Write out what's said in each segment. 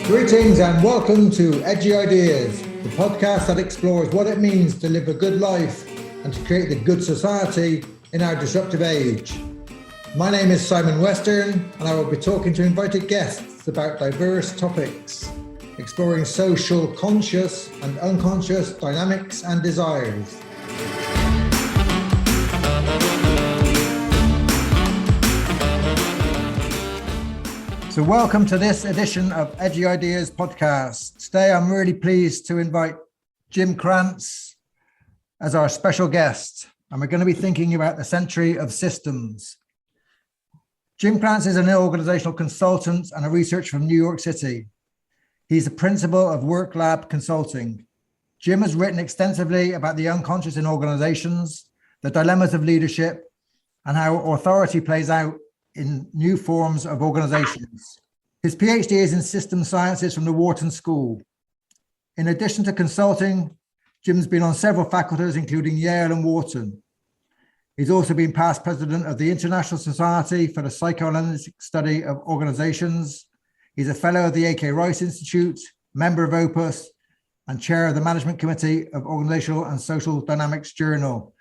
Greetings and welcome to Edgy Ideas, the podcast that explores what it means to live a good life and to create the good society in our disruptive age. My name is Simon Western and I will be talking to invited guests about diverse topics, exploring social conscious and unconscious dynamics and desires. So welcome to this edition of Edgy Ideas podcast. Today I'm really pleased to invite Jim Krantz as our special guest, and we're going to be thinking about the century of systems. Jim Krantz is an organizational consultant and a researcher from New York City. He's the Principal of Worklab Consulting. Jim has written extensively about the unconscious in organizations, the dilemmas of leadership, and how authority plays out in new forms of organizations. His Ph.D. is in systems sciences from the Wharton School. In addition to consulting, Jim's been on several faculties, including Yale and Wharton. He's also been past president of the International Society for the Psychoanalytic Study of Organizations. He's a fellow of the A.K. Rice Institute, member of OPUS, and chair of the management committee of Organisational and Social Dynamics Journal.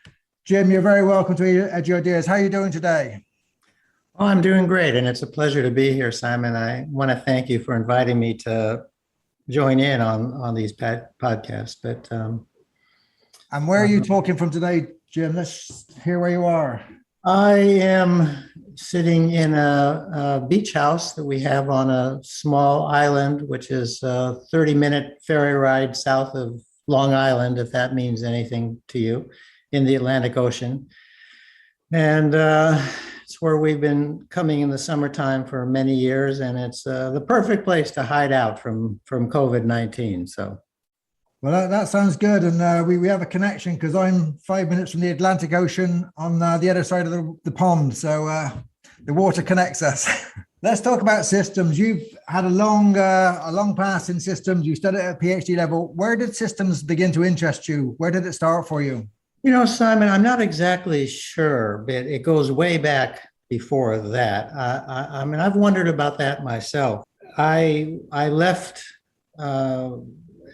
Jim, you're very welcome to Edgy Ideas. How are you doing today? Oh, I'm doing great, and it's a pleasure to be here, Simon. I want to thank you for inviting me to join in on these podcasts. But and where are you talking from today, Jim? Let's hear where you are. I am sitting in a beach house that we have on a small island, which is a 30-minute ferry ride south of Long Island, if that means anything to you, in the Atlantic Ocean. And it's where we've been coming in the summertime for many years, and it's the perfect place to hide out from COVID-19. So, well, that sounds good, and we have a connection because I'm 5 minutes from the Atlantic Ocean on the other side of the pond, so the water connects us. Let's talk about systems. You've had a long past in systems. You studied at a PhD level. Where did systems begin to interest you? Where did it start for you? You know, Simon, I'm not exactly sure, but it goes way back before that. I mean, I've wondered about that myself. I left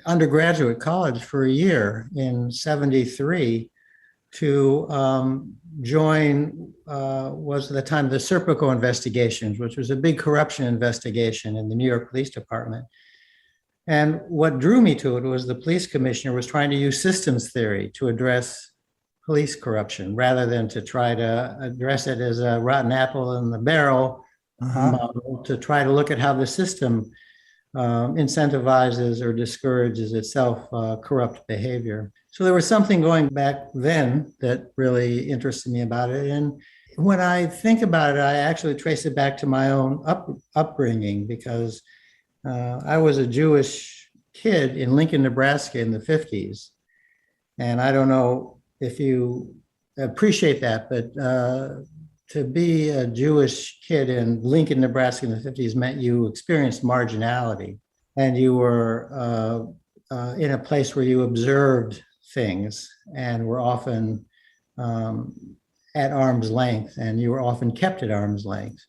undergraduate college for a year in '73 to join, was at the time, the Serpico investigations, which was a big corruption investigation in the New York Police Department. And what drew me to it was the police commissioner was trying to use systems theory to address police corruption rather than to try to address it as a rotten apple in the barrel model, to try to look at how the system incentivizes or discourages itself corrupt behavior. So there was something going back then that really interested me about it. And when I think about it, I actually trace it back to my own upbringing, because I was a Jewish kid in Lincoln, Nebraska in the 50s. And I don't know if you appreciate that, but to be a Jewish kid in Lincoln, Nebraska in the 50s meant you experienced marginality, and you were in a place where you observed things and were often at arm's length, and you were often kept at arm's length.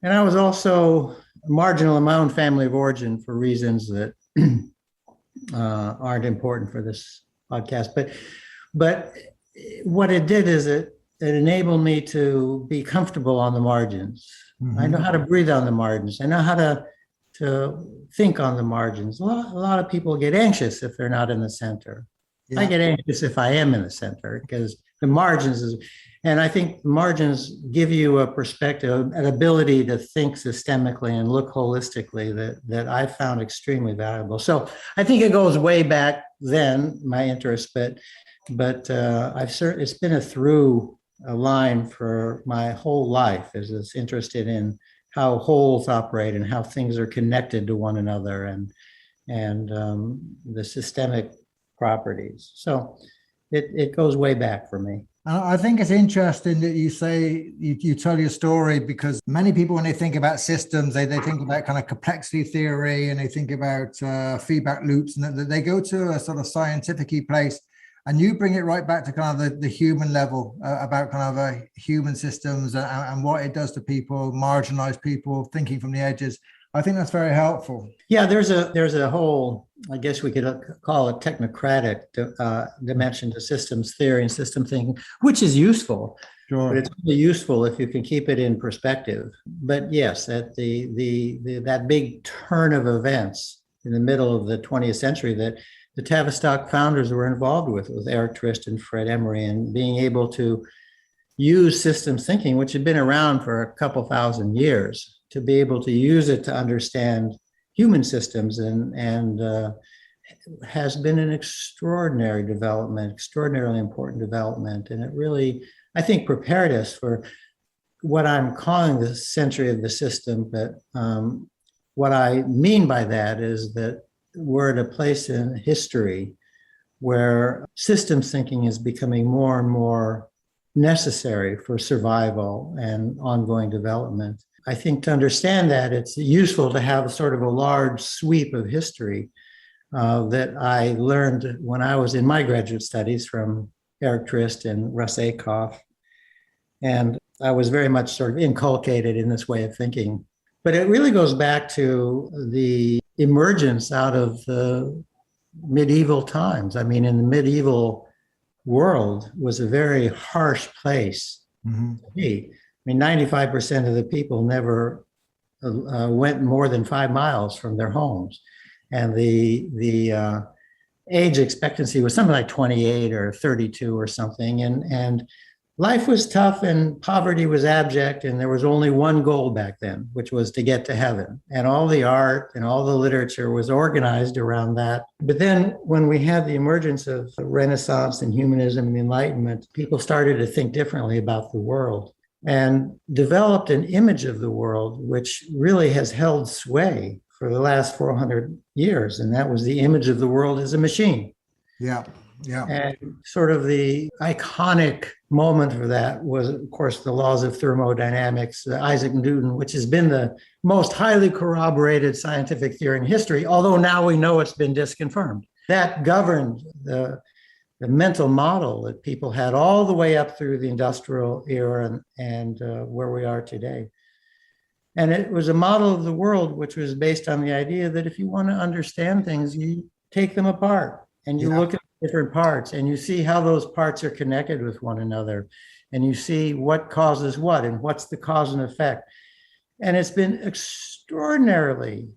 And I was also marginal in my own family of origin for reasons that aren't important for this podcast. But what it did is it enabled me to be comfortable on the margins. Mm-hmm. I know how to breathe on the margins. I know how to think on the margins. A lot of people get anxious if they're not in the center. Yeah. I get anxious if I am in the center, because the margins is, and I think margins give you a perspective, an ability to think systemically and look holistically that I found extremely valuable. So I think it goes way back then, my interest, but it's been a through line for my whole life, is this interested in how wholes operate and how things are connected to one another, and the systemic properties. So it goes way back for me. I think it's interesting that you say, you tell your story, because many people, when they think about systems, they think about kind of complexity theory, and they think about feedback loops, and they go to a sort of scientific-y place. And you bring it right back to kind of the human level, about kind of human systems and what it does to people, marginalized people, thinking from the edges. I think that's very helpful. Yeah, there's a whole, I guess we could call it technocratic dimension to systems theory and system thinking, which is useful. Sure. But it's only useful if you can keep it in perspective. But yes, at that big turn of events in the middle of the 20th century that the Tavistock founders were involved with Eric Trist and Fred Emery, and being able to use systems thinking, which had been around for a couple thousand years, to be able to use it to understand human systems and has been an extraordinary development, extraordinarily important development. And it really, I think, prepared us for what I'm calling the century of the system. But what I mean by that is that we're at a place in history where systems thinking is becoming more and more necessary for survival and ongoing development. I think to understand that, it's useful to have sort of a large sweep of history that I learned when I was in my graduate studies from Eric Trist and Russ Aikoff. And I was very much sort of inculcated in this way of thinking. But it really goes back to the emergence out of the medieval times. I mean, in the medieval world was a very harsh place to be. I mean, 95% of the people never went more than 5 miles from their homes. And the age expectancy was something like 28 or 32 or something. And life was tough and poverty was abject. And there was only one goal back then, which was to get to heaven. And all the art and all the literature was organized around that. But then when we had the emergence of the Renaissance and humanism and Enlightenment, people started to think differently about the world and developed an image of the world, which really has held sway for the last 400 years. And that was the image of the world as a machine. Yeah. Yeah. And sort of the iconic moment for that was, of course, the laws of thermodynamics, Isaac Newton, which has been the most highly corroborated scientific theory in history, although now we know it's been disconfirmed. That governed the mental model that people had all the way up through the industrial era and where we are today. And it was a model of the world which was based on the idea that if you want to understand things, you take them apart and you look at different parts and you see how those parts are connected with one another, and you see what causes what and what's the cause and effect. And it's been extraordinarily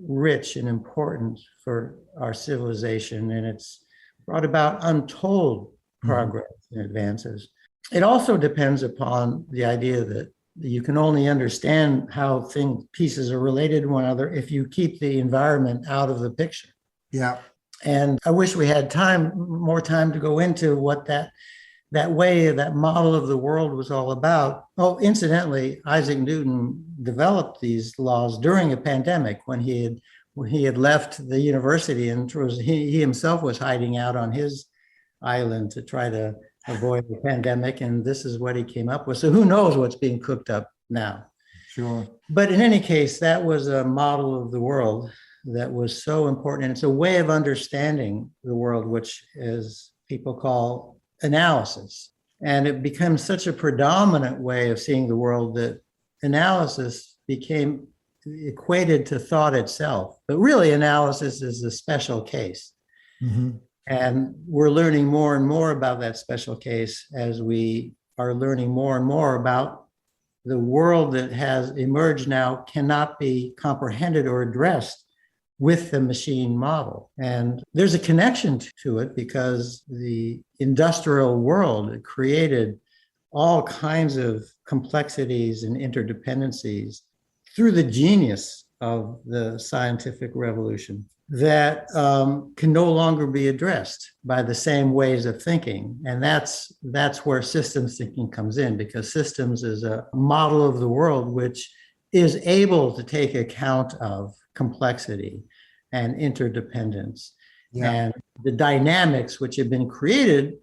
rich and important for our civilization, and it's brought about untold progress and advances. It also depends upon the idea that you can only understand how pieces are related to one another if you keep the environment out of the picture. Yeah. And I wish we had more time to go into what that model of the world was all about. Oh, incidentally, Isaac Newton developed these laws during a pandemic when he had left the university, and he himself was hiding out on his island to try to avoid the pandemic. And this is what he came up with. So who knows what's being cooked up now? Sure. But in any case, that was a model of the world that was so important. And it's a way of understanding the world, which is people call analysis. And it becomes such a predominant way of seeing the world that analysis became equated to thought itself. But really, analysis is a special case. Mm-hmm. And we're learning more and more about that special case as we are learning more and more about the world that has emerged now cannot be comprehended or addressed with the machine model. And there's a connection to it because the industrial world created all kinds of complexities and interdependencies through the genius of the scientific revolution that can no longer be addressed by the same ways of thinking. And that's where systems thinking comes in, because systems is a model of the world which is able to take account of complexity and interdependence and the dynamics which have been created,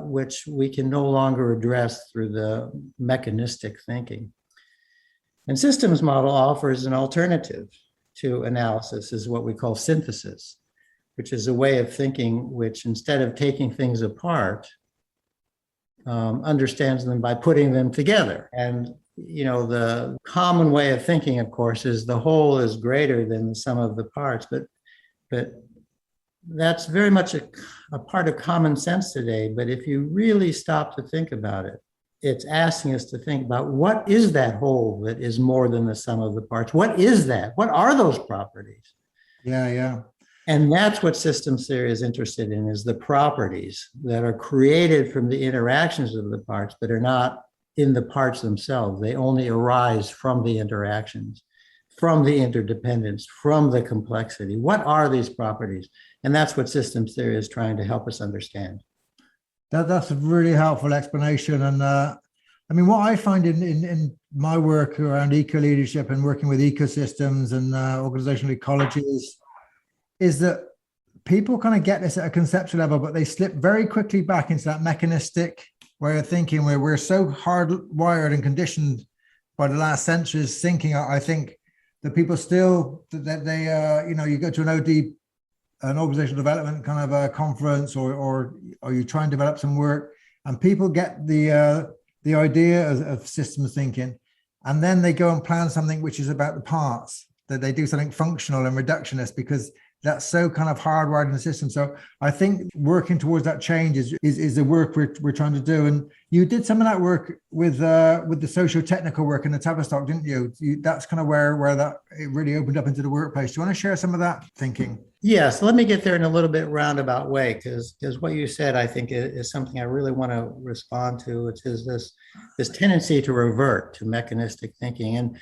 which we can no longer address through the mechanistic thinking. And systems model offers an alternative to analysis, is what we call synthesis, which is a way of thinking which, instead of taking things apart, understands them by putting them together. And the common way of thinking, of course, is the whole is greater than the sum of the parts, but that's very much a part of common sense today. But if you really stop to think about it, it's asking us to think about what is that whole that is more than the sum of the parts? What is that? What are those properties? Yeah. And that's what systems theory is interested in, is the properties that are created from the interactions of the parts, but are not in the parts themselves. They only arise from the interactions, from the interdependence, from the complexity. What are these properties? And that's what systems theory is trying to help us understand. That's a really helpful explanation. And what I find in my work around eco-leadership and working with ecosystems and organizational ecologies is that people kind of get this at a conceptual level, but they slip very quickly back into that mechanistic way of thinking where we're so hardwired and conditioned by the last century's thinking. I think that people still, that they, you go to an organizational development kind of a conference or you try and develop some work and people get the idea of systems thinking, and then they go and plan something which is about the parts, that they do something functional and reductionist because that's so kind of hardwired in the system. So I think working towards that change is the work we're trying to do. And you did some of that work with the socio-technical work in the Tavistock, didn't you? That's kind of where that it really opened up into the workplace. Do you want to share some of that thinking? Yes, let me get there in a little bit roundabout way, because what you said, I think, is something I really want to respond to, which is this tendency to revert to mechanistic thinking. And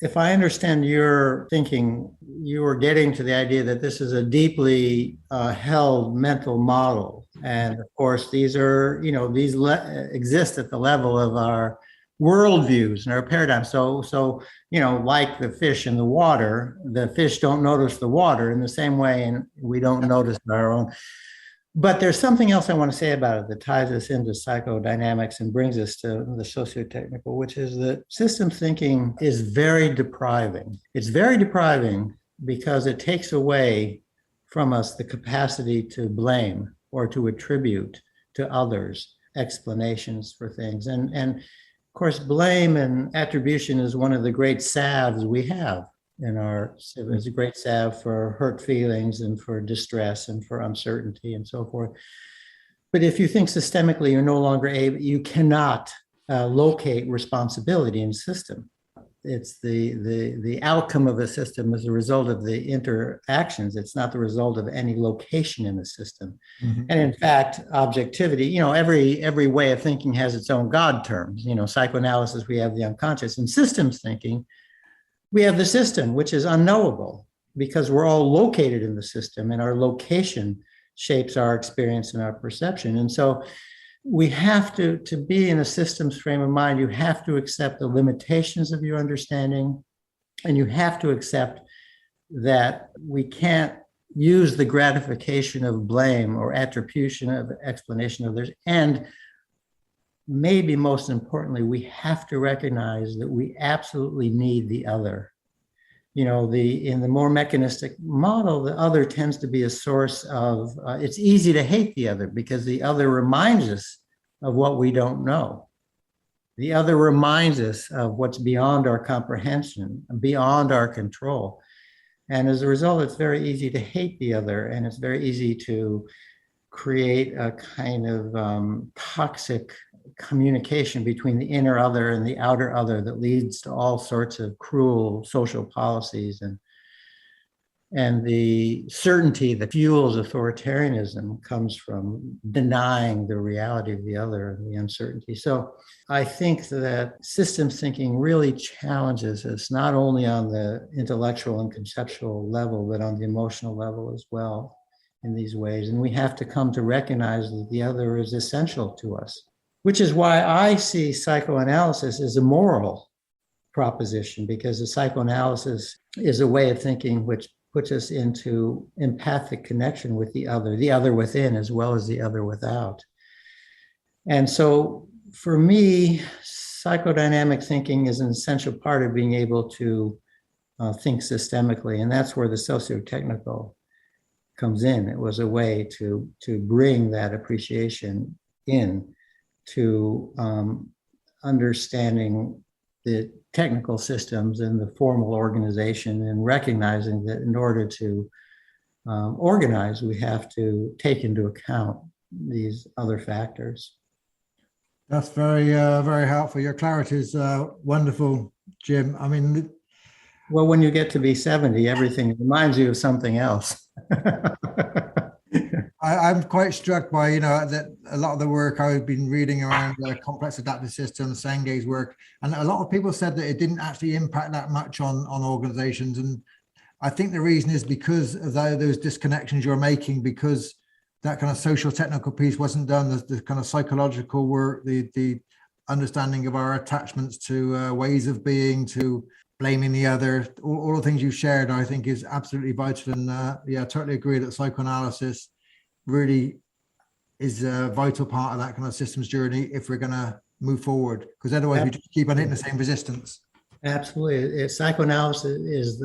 if I understand your thinking, you are getting to the idea that this is a deeply held mental model. And of course, these exist at the level of our worldviews and our paradigms. So, like the fish in the water, the fish don't notice the water in the same way, and we don't notice our own. But there's something else I want to say about it that ties us into psychodynamics and brings us to the socio-technical, which is that systems thinking is very depriving. It's very depriving because it takes away from us the capacity to blame or to attribute to others explanations for things. And of course, blame and attribution is one of the great salves we have it's a great salve for hurt feelings and for distress and for uncertainty and so forth. But if you think systemically, you're no longer able, you cannot locate responsibility in the system. It's the outcome of a system as a result of the interactions. It's not the result of any location in the system. Mm-hmm. And in fact, objectivity, every way of thinking has its own God terms. Psychoanalysis, we have the unconscious. In systems thinking, we have the system, which is unknowable because we're all located in the system and our location shapes our experience and our perception. And so we have to be in a systems frame of mind, you have to accept the limitations of your understanding, and you have to accept that we can't use the gratification of blame or attribution of explanation of others. And maybe most importantly, we have to recognize that we absolutely need the other. In the more mechanistic model, the other tends to be a source of, it's easy to hate the other because the other reminds us of what we don't know. The other reminds us of what's beyond our comprehension, beyond our control. And as a result, it's very easy to hate the other, and it's very easy to create a kind of toxic communication between the inner other and the outer other that leads to all sorts of cruel social policies and the certainty that fuels authoritarianism comes from denying the reality of the other and the uncertainty. So I think that systems thinking really challenges us not only on the intellectual and conceptual level, but on the emotional level as well in these ways. And we have to come to recognize that the other is essential to us, which is why I see psychoanalysis as a moral proposition, because the psychoanalysis is a way of thinking which puts us into empathic connection with the other within as well as the other without. And so for me, psychodynamic thinking is an essential part of being able to think systemically. And that's where the socio-technical comes in. It was a way to bring that appreciation in to understanding the technical systems and the formal organization, and recognizing that in order to organize, we have to take into account these other factors. That's very, very helpful. Your clarity is wonderful, Jim. I mean, well, when you get to be 70, everything reminds you of something else. I'm quite struck by, that a lot of the work I've been reading around complex adaptive systems, Senge's work, and a lot of people said that it didn't actually impact that much on organizations. And I think the reason is because of those disconnections you're making, because that kind of social technical piece wasn't done, the kind of psychological work, the understanding of our attachments to ways of being, to blaming the other, all the things you shared, I think is absolutely vital. And yeah, I totally agree that psychoanalysis really is a vital part of that kind of systems journey if we're going to move forward, because otherwise we just keep on hitting the same resistance. Absolutely. Psychoanalysis is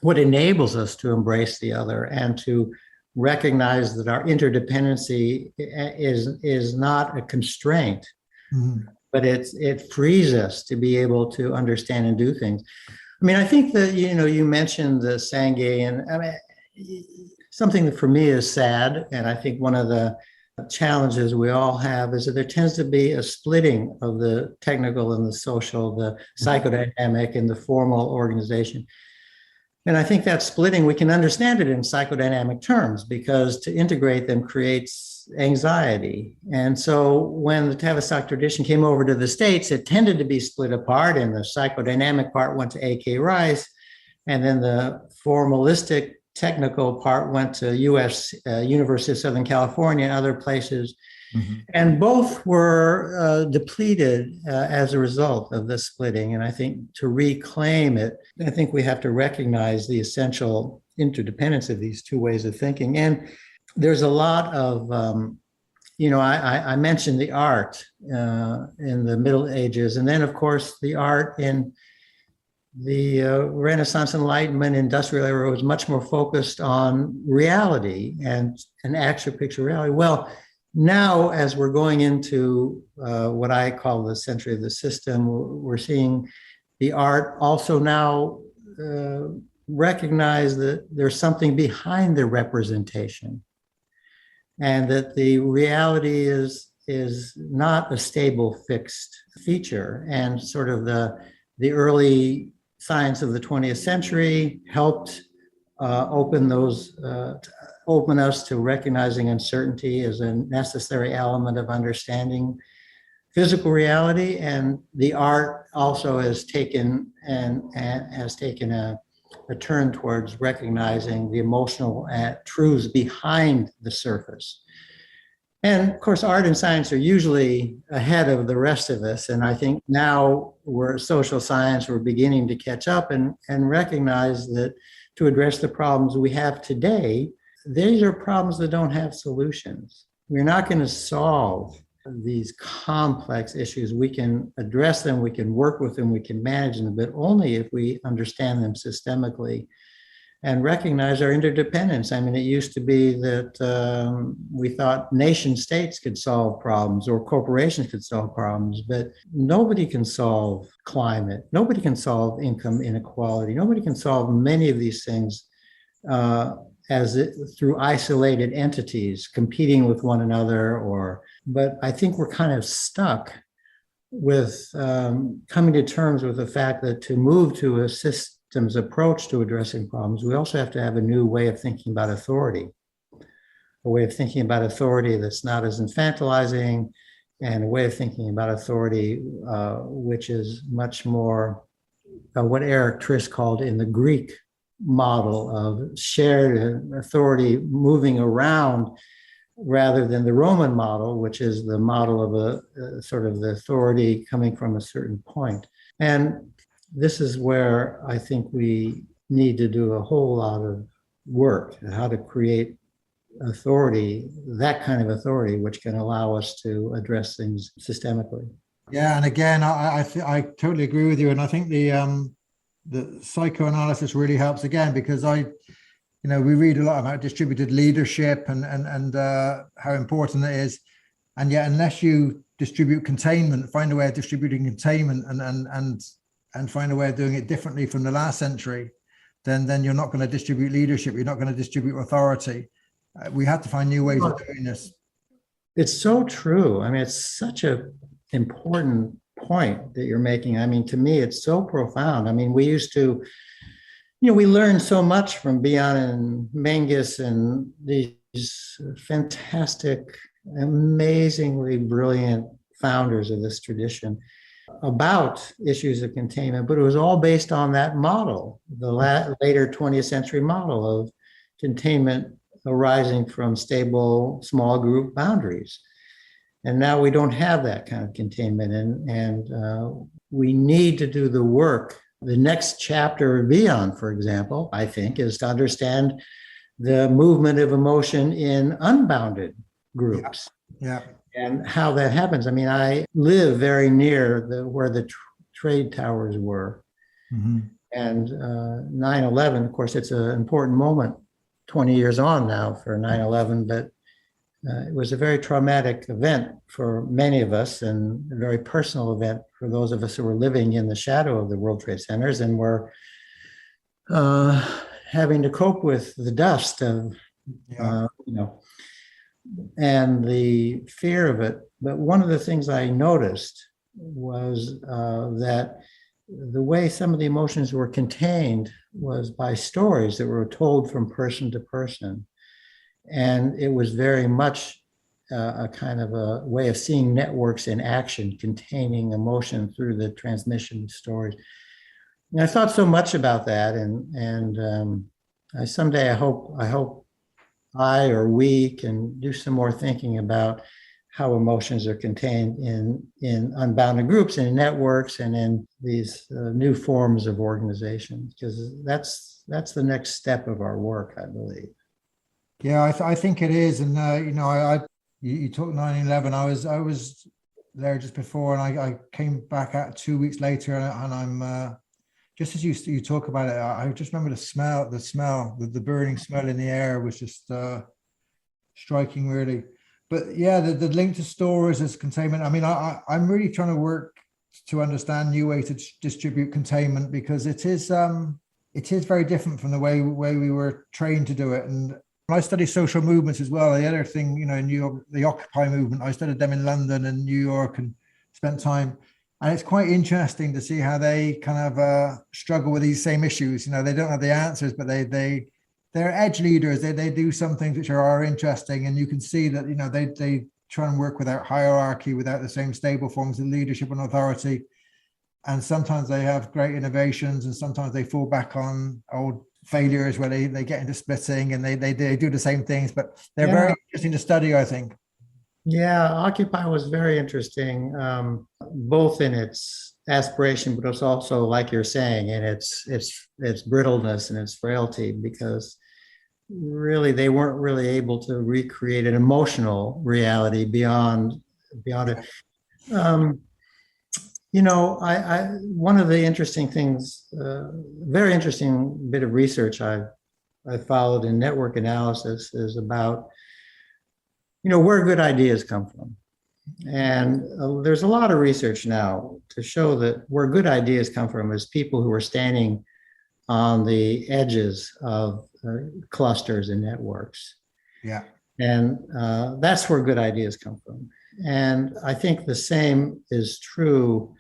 what enables us to embrace the other and to recognize that our interdependency is not a constraint, but it frees us to be able to understand and do things. I mean, I think that, you mentioned the Senge, and I mean, something that for me is sad, and I think one of the challenges we all have is that there tends to be a splitting of the technical and the social, the psychodynamic and the formal organization. And I think that splitting, we can understand it in psychodynamic terms, because to integrate them creates anxiety. And so when the Tavistock tradition came over to the States, it tended to be split apart, and the psychodynamic part went to A.K. Rice, and then the formalistic technical part went to University of Southern California and other places. And both were depleted as a result of this splitting. And I think to reclaim it, I think we have to recognize the essential interdependence of these two ways of thinking. And there's a lot of, I mentioned the art in the Middle Ages, and then of course the art in the Renaissance, Enlightenment, Industrial era was much more focused on reality and an actual picture reality. Well, now, as we're going into what I call the century of the system, we're seeing the art also now recognize that there's something behind the representation, and that the reality is not a stable, fixed feature. And sort of the early science of the 20th century helped open us to recognizing uncertainty as a necessary element of understanding physical reality. And the art also has taken a turn towards recognizing the emotional truths behind the surface. And of course, art and science are usually ahead of the rest of us. And I think now we're social science, we're beginning to catch up and recognize that to address the problems we have today, these are problems that don't have solutions. We're not going to solve these complex issues. We can address them, we can work with them, we can manage them, but only if we understand them systemically and recognize our interdependence. I mean, it used to be that we thought nation states could solve problems or corporations could solve problems, but nobody can solve climate. Nobody can solve income inequality. Nobody can solve many of these things through isolated entities competing with one another. But I think we're kind of stuck with coming to terms with the fact that to move to a systems approach to addressing problems, we also have to have a new way of thinking about authority, a way of thinking about authority that's not as infantilizing, and a way of thinking about authority which is much more what Eric Triss called in the Greek model of shared authority moving around, rather than the Roman model, which is the model of a sort of the authority coming from a certain point. And this is where I think we need to do a whole lot of work, how to create authority, that kind of authority, which can allow us to address things systemically. Yeah, and again, I totally agree with you, and I think the psychoanalysis really helps again, because we read a lot about distributed leadership and how important it is, and yet unless you distribute containment, find a way of distributing containment and find a way of doing it differently from the last century, then you're not going to distribute leadership. You're not going to distribute authority. We have to find new ways of doing this. It's so true. I mean, it's such a important point that you're making. I mean, to me, it's so profound. I mean, we used to, we learned so much from Bion and Menges and these fantastic, amazingly brilliant founders of this tradition about issues of containment, but it was all based on that model, the later 20th century model of containment arising from stable small group boundaries. And now we don't have that kind of containment, and we need to do the work. The next chapter of Bion, for example, I think, is to understand the movement of emotion in unbounded groups. Yeah. And how that happens. I mean, I live very near where the trade towers were. Mm-hmm. And 9/11, of course, it's an important moment 20 years on now for 9/11, but it was a very traumatic event for many of us and a very personal event for those of us who were living in the shadow of the World Trade Centers and were having to cope with the dust of, and the fear of it. But one of the things I noticed was that the way some of the emotions were contained was by stories that were told from person to person. And it was very much a kind of a way of seeing networks in action, containing emotion through the transmission of stories. And I thought so much about that. And someday I hope I or we can do some more thinking about how emotions are contained in unbounded groups and in networks and in these new forms of organization, because that's the next step of our work, I believe. Yeah, I think it is. And, you talked 9/11. I was there just before, and I came back out 2 weeks later, and I'm just as you talk about it, I just remember the burning smell in the air was just striking, really. But yeah, the link to stories as containment. I mean, I'm really trying to work to understand new ways to distribute containment, because it is very different from the way we were trained to do it. And I study social movements as well. The other thing, in New York, the Occupy movement, I studied them in London and New York and spent time. And it's quite interesting to see how they kind of struggle with these same issues. They don't have the answers, but they're edge leaders. They do some things which are interesting, and you can see that they try and work without hierarchy, without the same stable forms of leadership and authority. And sometimes they have great innovations, and sometimes they fall back on old failures where they get into splitting, and they do the same things. But they're very interesting to study, I think. Yeah, Occupy was very interesting, both in its aspiration, but it's also, like you're saying, in its brittleness and its frailty, because really they weren't really able to recreate an emotional reality beyond it. One of the interesting things, very interesting bit of research I followed in network analysis is about where good ideas come from. And there's a lot of research now to show that where good ideas come from is people who are standing on the edges of clusters and networks. Yeah. And that's where good ideas come from. And I think the same is true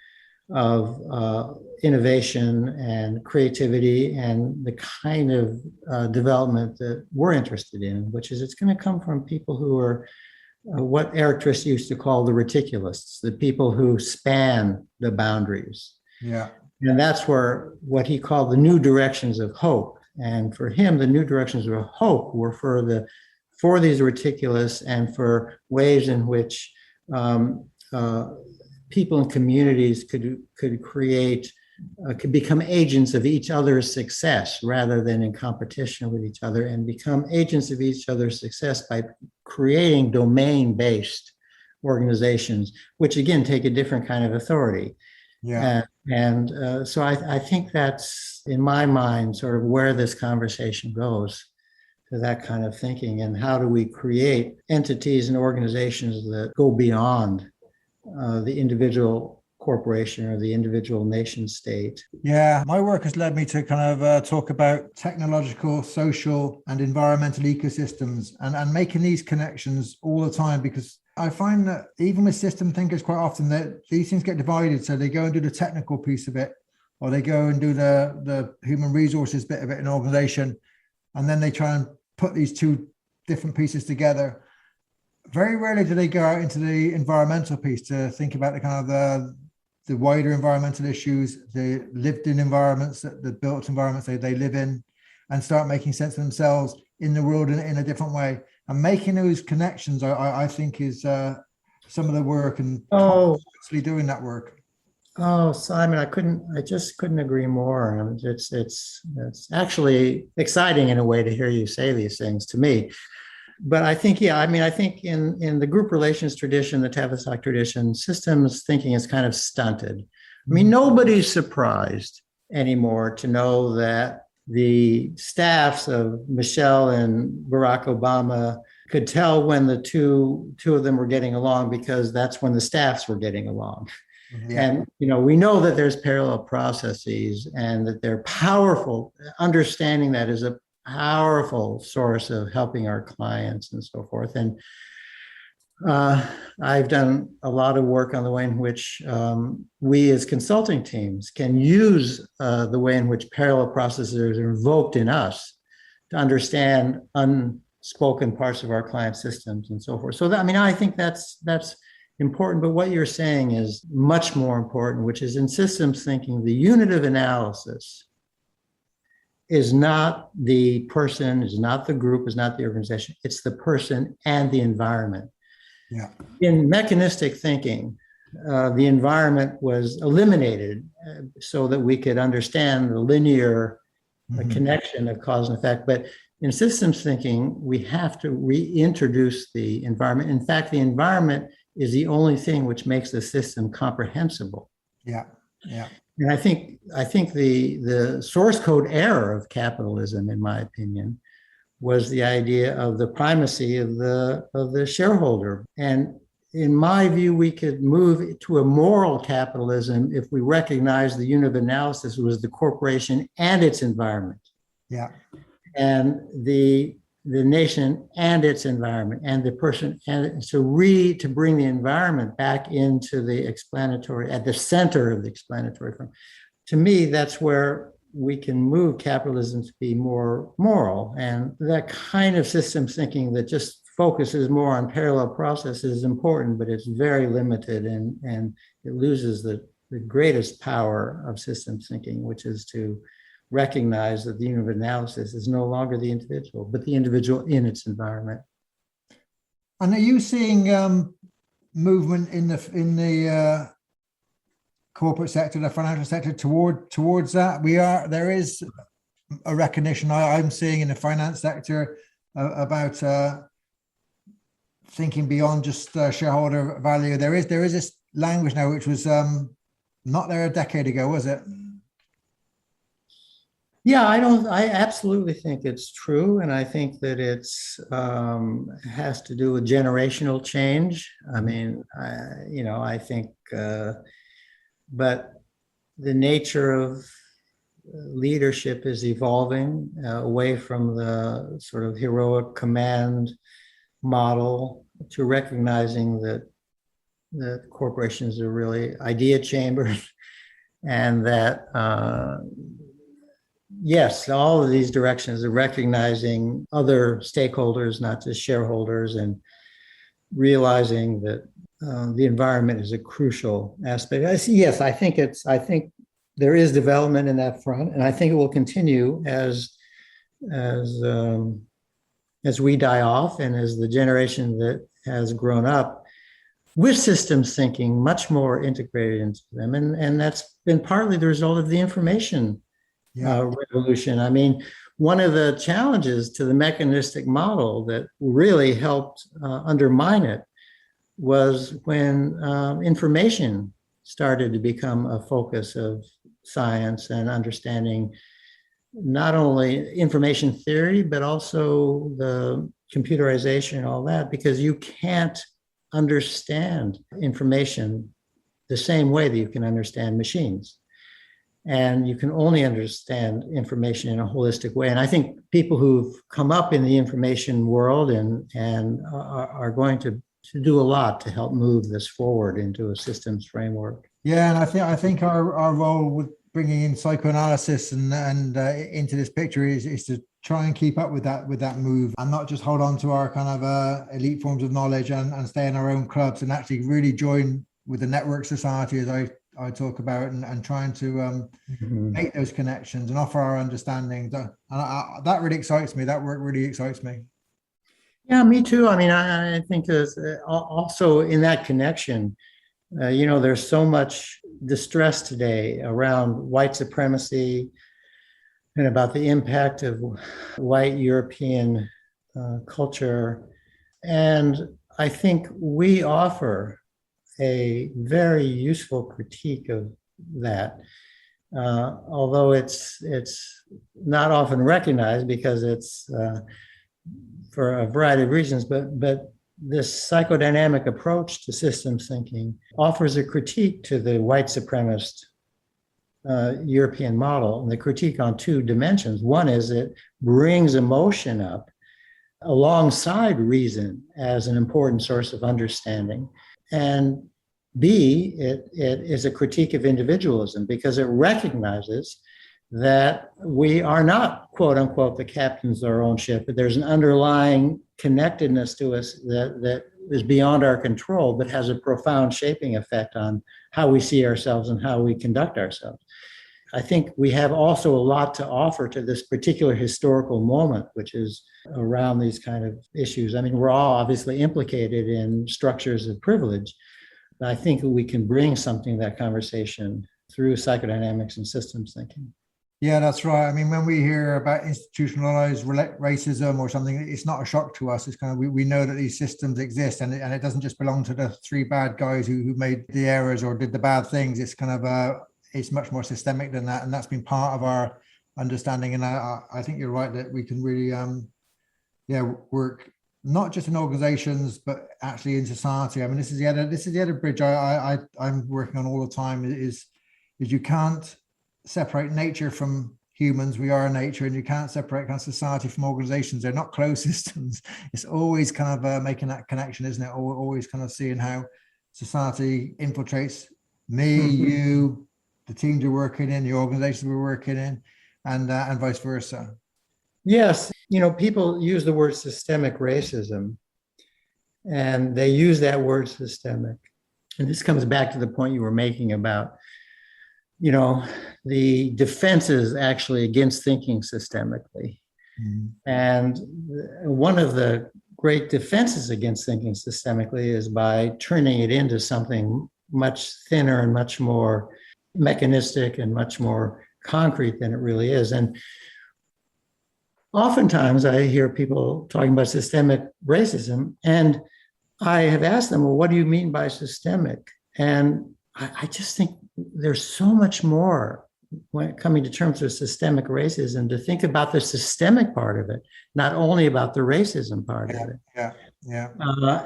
of innovation and creativity and the kind of development that we're interested in, which is it's going to come from people who are what Eric Trist used to call the reticulists, the people who span the boundaries. Yeah. And that's where what he called the new directions of hope. And for him, the new directions of hope were for these reticulists and for ways in which people and communities could create, could become agents of each other's success rather than in competition with each other, and become agents of each other's success by creating domain-based organizations, which again take a different kind of authority. Yeah. So I think that's, in my mind, sort of where this conversation goes, to that kind of thinking. And how do we create entities and organizations that go beyond the individual corporation or the individual nation state. Yeah, my work has led me to kind of talk about technological, social, and environmental ecosystems and making these connections all the time, because I find that even with system thinkers, quite often that these things get divided. So they go and do the technical piece of it, or they go and do the human resources bit of it in an organization, and then they try and put these two different pieces together. Very rarely do they go out into the environmental piece to think about the kind of the wider environmental issues, the lived in environments, the built environments they live in, and start making sense of themselves in the world in a different way. And making those connections, I think, is some of the work, and constantly doing that work. Oh, Simon, I just couldn't agree more. It's actually exciting in a way to hear you say these things to me. But I think, I think in the group relations tradition, the Tavistock tradition, systems thinking is kind of stunted. I mean, nobody's surprised anymore to know that the staffs of Michelle and Barack Obama could tell when the two of them were getting along, because that's when the staffs were getting along. Yeah. And, we know that there's parallel processes and that they're powerful. Understanding that is a powerful source of helping our clients and so forth. And I've done a lot of work on the way in which we as consulting teams can use the way in which parallel processes are invoked in us to understand unspoken parts of our client systems and so forth. So I think that's important, but what you're saying is much more important, which is in systems thinking, the unit of analysis is not the person, is not the group, is not the organization. It's the person and the environment. Yeah. In mechanistic thinking, the environment was eliminated so that we could understand the linear connection of cause and effect. But in systems thinking, we have to reintroduce the environment. In fact, the environment is the only thing which makes the system comprehensible. Yeah, yeah. And I think the source code error of capitalism, in my opinion, was the idea of the primacy of the shareholder. And in my view, we could move to a moral capitalism if we recognize the unit of analysis was the corporation and its environment. Yeah. And the nation and its environment and the person. And so to bring the environment back into the explanatory, at the center of the explanatory form. To me, that's where we can move capitalism to be more moral. And that kind of systems thinking that just focuses more on parallel processes is important, but it's very limited, and it loses the greatest power of systems thinking, which is to recognize that the unit of analysis is no longer the individual, but the individual in its environment. And are you seeing movement in the corporate sector, the financial sector, towards that? There is a recognition I'm seeing in the finance sector about thinking beyond just shareholder value. There is this language now which was not there a decade ago, was it? Yeah, I absolutely think it's true. And I think that it's has to do with generational change. I mean, I think, but the nature of leadership is evolving away from the sort of heroic command model to recognizing that corporations are really idea chambers, and that, yes, all of these directions are recognizing other stakeholders, not just shareholders, and realizing that the environment is a crucial aspect. Yes, I think there is development in that front, and I think it will continue as we die off and as the generation that has grown up with systems thinking much more integrated into them, and that's been partly the result of the information revolution. I mean, one of the challenges to the mechanistic model that really helped undermine it was when information started to become a focus of science and understanding not only information theory, but also the computerization and all that, because you can't understand information the same way that you can understand machines. And you can only understand information in a holistic way. And I think people who've come up in the information world and are going to do a lot to help move this forward into a systems framework. Yeah, and I think our role with bringing in psychoanalysis and into this picture is to try and keep up with that move, and not just hold on to our kind of elite forms of knowledge and stay in our own clubs, and actually really join with the network society, as I talk about, and trying to make those connections and offer our understanding. That really excites me. That work really excites me. Yeah, me too. I mean, I think there's also in that connection, there's so much distress today around white supremacy and about the impact of white European culture. And I think we offer a very useful critique of that, although it's not often recognized because it's for a variety of reasons, but this psychodynamic approach to systems thinking offers a critique to the white supremacist European model, and the critique on two dimensions. One is it brings emotion up alongside reason as an important source of understanding. And B, it is a critique of individualism because it recognizes that we are not, quote unquote, the captains of our own ship, but there's an underlying connectedness to us that is beyond our control, but has a profound shaping effect on how we see ourselves and how we conduct ourselves. I think we have also a lot to offer to this particular historical moment, which is around these kind of issues. I mean, we're all obviously implicated in structures of privilege, but I think we can bring something to that conversation through psychodynamics and systems thinking. Yeah, that's right. I mean, when we hear about institutionalized racism or something, it's not a shock to us. It's kind of, we know that these systems exist, and it doesn't just belong to the three bad guys who made the errors or did the bad things. It's kind of, it's much more systemic than that. And that's been part of our understanding. And I think you're right that we can really, work not just in organizations, but actually in society. I mean, this is the other bridge I'm working on all the time is you can't separate nature from humans. We are nature, and you can't separate kind of society from organizations. They're not closed systems. It's always kind of making that connection, isn't it? Always kind of seeing how society infiltrates me, you, the teams we're working in, the organizations we're working in, and vice versa. Yes, people use the word systemic racism, and they use that word systemic. And this comes back to the point you were making about the defenses actually against thinking systemically. Mm-hmm. And one of the great defenses against thinking systemically is by turning it into something much thinner and much more mechanistic and much more concrete than it really is. And oftentimes I hear people talking about systemic racism, and I have asked them, well, what do you mean by systemic? And I just think there's so much more when coming to terms with systemic racism to think about the systemic part of it, not only about the racism part of it. Yeah.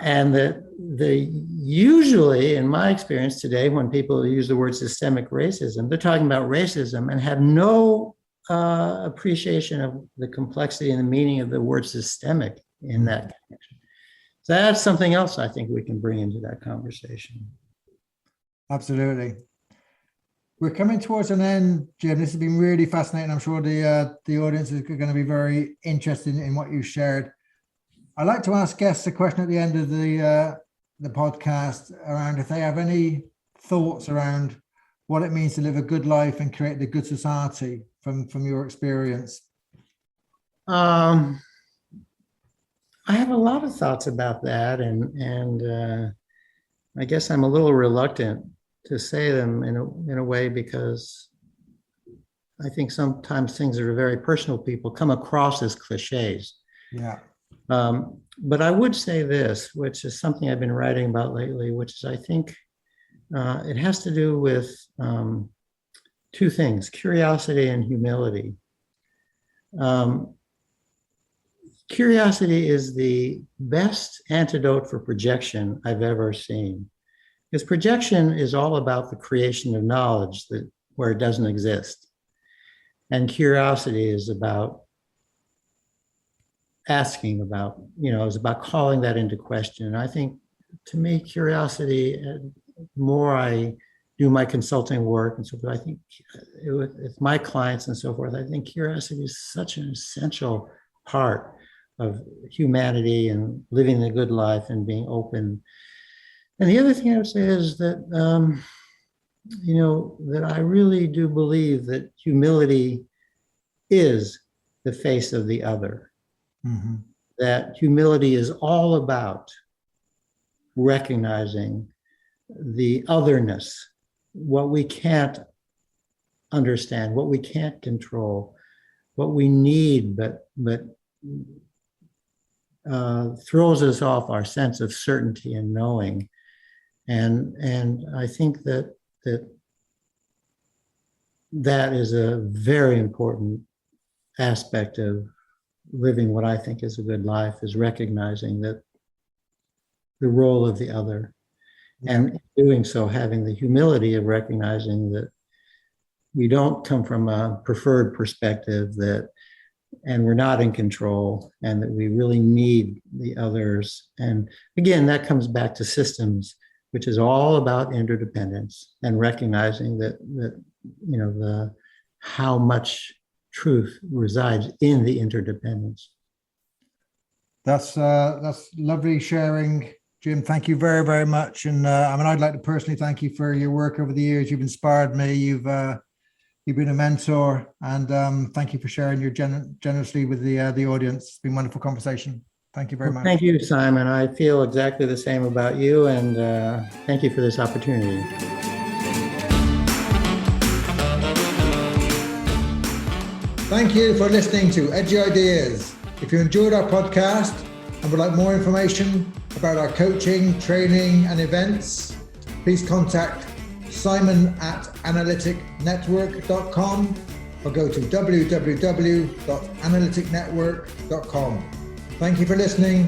And the usually, in my experience today, when people use the word systemic racism, they're talking about racism and have no appreciation of the complexity and the meaning of the word systemic in that connection. So that's something else I think we can bring into that conversation. Absolutely. We're coming towards an end, Jim. This has been really fascinating. I'm sure the audience is going to be very interested in what you shared. I like to ask guests a question at the end of the podcast around if they have any thoughts around what it means to live a good life and create the good society from your experience. I have a lot of thoughts about that, and I guess I'm a little reluctant to say them in a way because I think sometimes things that are very personal to people come across as cliches. Yeah. But I would say this, which is something I've been writing about lately, which is I think it has to do with two things, curiosity and humility. curiosity is the best antidote for projection I've ever seen. Because projection is all about the creation of knowledge where it doesn't exist. And curiosity is about asking about, is about calling that into question. And I think, to me, curiosity, the more I do my consulting work and so forth, I think with my clients and so forth, I think curiosity is such an essential part of humanity and living the good life and being open. And the other thing I would say is that, that I really do believe that humility is the face of the other. Mm-hmm. That humility is all about recognizing the otherness, what we can't understand, what we can't control, what we need, but throws us off our sense of certainty and knowing. And I think that is a very important aspect of living what I think is a good life, is recognizing that the role of the other, and in doing so, having the humility of recognizing that we don't come from a preferred perspective, and we're not in control, and that we really need the others. And again, that comes back to systems, which is all about interdependence and recognizing that how much truth resides in the interdependence. That's lovely sharing, Jim. Thank you very, very much. And I'd like to personally thank you for your work over the years. You've inspired me. You've been a mentor, and thank you for sharing your generously with the audience. It's been a wonderful conversation. Thank you very much. Thank you, Simon. I feel exactly the same about you, and thank you for this opportunity. Thank you for listening to Edgy Ideas. If you enjoyed our podcast and would like more information about our coaching, training, and events, please contact simon@analyticnetwork.com or go to www.analyticnetwork.com. Thank you for listening.